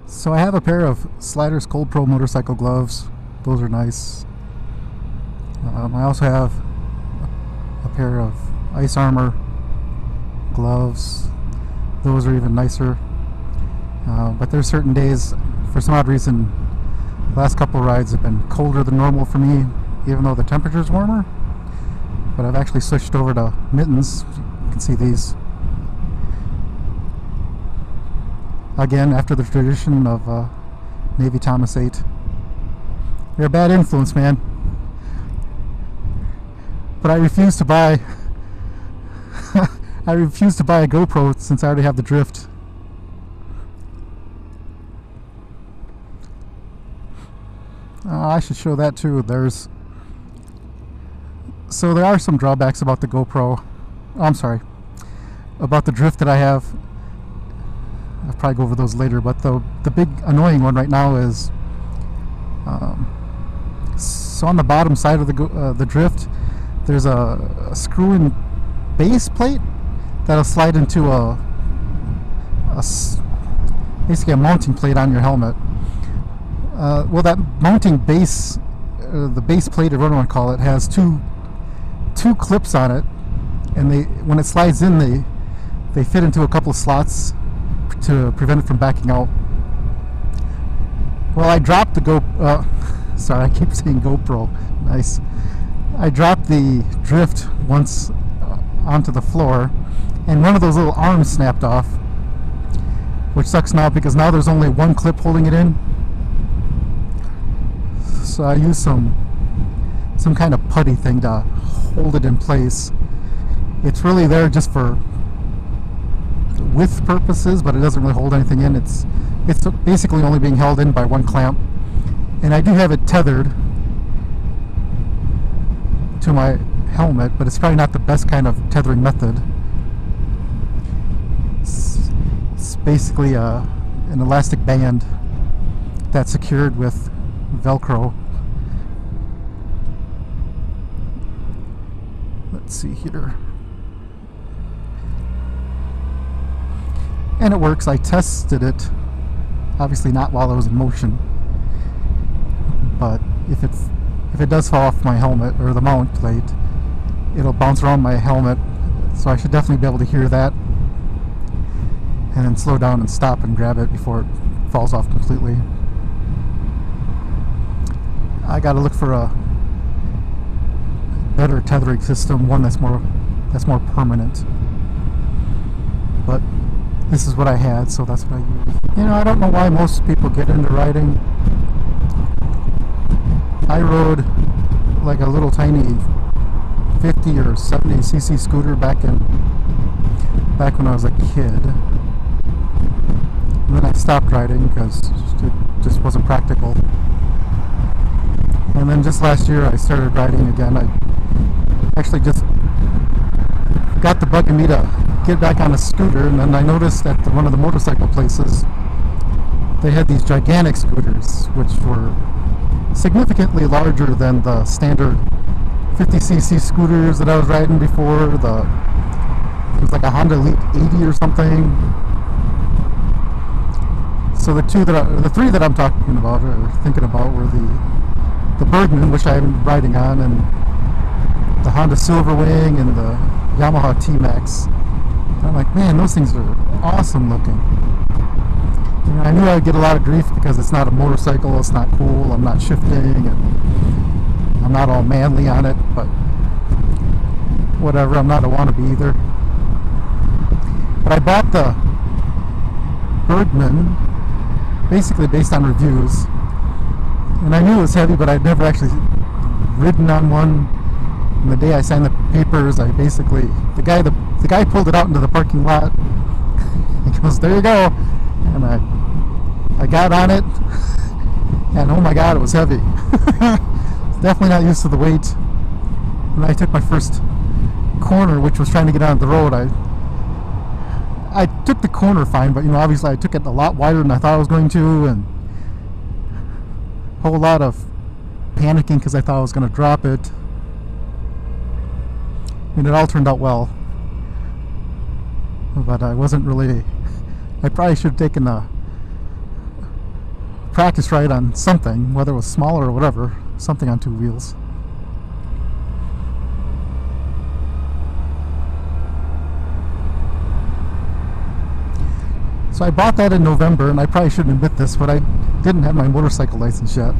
So I have a pair of Sliders Cold Pro motorcycle gloves. Those are nice. I also have a pair of Ice Armor gloves. Those are even nicer. But there's certain days, for some odd reason, the last couple of rides have been colder than normal for me, even though the temperature's warmer. But I've actually switched over to Mittens. You can see these. Again, after the tradition of Navy Thomas 8. They're a bad influence, man. But I refuse to buy I refuse to buy a GoPro since I already have the drift. I should show that too. So there are some drawbacks about the GoPro. Oh, I'm sorry. About the drift that I have. I'll probably go over those later, but the big annoying one right now is so on the bottom side of the drift there's a screw-in base plate that'll slide into basically a mounting plate on your helmet. Well, that mounting base, the base plate, or whatever you want to call it, has two clips on it, and when it slides in, they fit into a couple of slots to prevent it from backing out. Well, I dropped the sorry, I keep saying GoPro. Nice. I dropped the drift once onto the floor, and one of those little arms snapped off, which sucks now because now there's only one clip holding it in. So I used some kind of putty thing to hold it in place. It's really there just for width purposes, but it doesn't really hold anything in. It's basically only being held in by one clamp, and I do have it tethered to my helmet, but it's probably not the best kind of tethering method. It's basically an elastic band that's secured with Velcro. Let's see here. And it works. I tested it, obviously not while I was in motion, but if it does fall off my helmet or the mount plate, it'll bounce around my helmet, so I should definitely be able to hear that and then slow down and stop and grab it before it falls off completely. I gotta look for a better tethering system, one that's more permanent. But this is what I had, so that's what I used. You know, I don't know why most people get into riding. I rode like a little tiny 50 or 70cc scooter back when I was a kid. And then I stopped riding because it just wasn't practical. And then just last year I started riding again. I actually just got the bug in me to get back on a scooter, and then I noticed at one of the motorcycle places they had these gigantic scooters, which were significantly larger than the standard 50cc scooters that I was riding before. It was like a Honda Elite 80 or something. So the three that I'm talking about or thinking about were the Bergman, which I'm riding on, and the Honda Silverwing and the Yamaha T-Max. I'm like, man, those things are awesome looking. And I knew I would get a lot of grief because it's not a motorcycle, it's not cool, I'm not shifting, and I'm not all manly on it, but whatever, I'm not a wannabe either. But I bought the Bergman basically based on reviews, and I knew it was heavy, but I'd never actually ridden on one. And the day I signed the papers, I basically, the guy pulled it out into the parking lot. He goes, "There you go," and I got on it, and oh my god, it was heavy. Definitely not used to the weight. And I took my first corner, which was trying to get on the road. I took the corner fine, but obviously I took it a lot wider than I thought I was going to, and a whole lot of panicking because I thought I was going to drop it. And it all turned out well, but I wasn't really. I probably should have taken practice ride on something, whether it was smaller or whatever, something on 2 wheels. So I bought that in November, and I probably shouldn't admit this, but I didn't have my motorcycle license yet.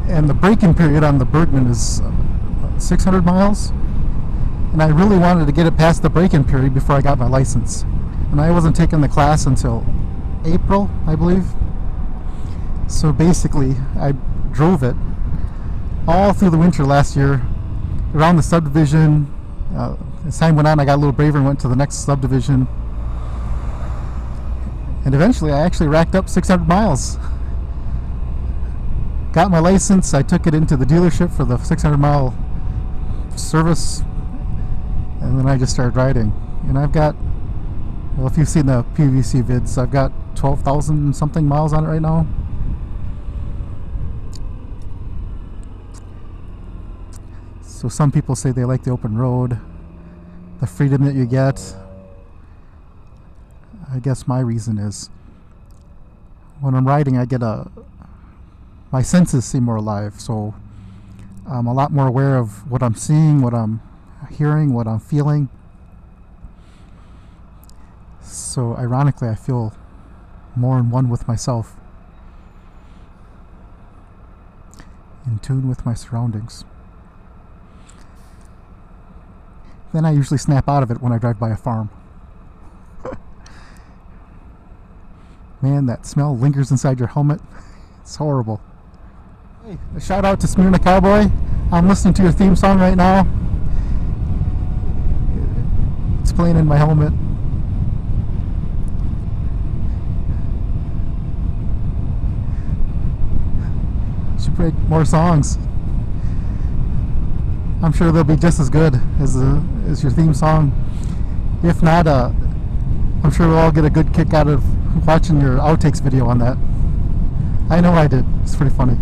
And the break-in period on the Bergman is 600 miles, and I really wanted to get it past the break-in period before I got my license. And I wasn't taking the class until April, I believe. So basically, I drove it all through the winter last year, around the subdivision. As time went on, I got a little braver and went to the next subdivision. And eventually, I actually racked up 600 miles. Got my license, I took it into the dealership for the 600-mile service, and then I just started riding. And I've got, well, if you've seen the PVC vids, I've got 12,000 something miles on it right now. So some people say they like the open road, the freedom that you get. I guess my reason is when I'm riding, I get my senses seem more alive, so I'm a lot more aware of what I'm seeing, what I'm hearing, what I'm feeling. So ironically, I feel more in one with myself, in tune with my surroundings. Then I usually snap out of it when I drive by a farm. Man, that smell lingers inside your helmet. It's horrible. Hey, a shout out to theSmyrnaCowboy. I'm listening to your theme song right now. It's playing in my helmet. Should play more songs. I'm sure they'll be just as good as your theme song. If not, I'm sure we'll all get a good kick out of watching your outtakes video on that. I know I did. It's pretty funny.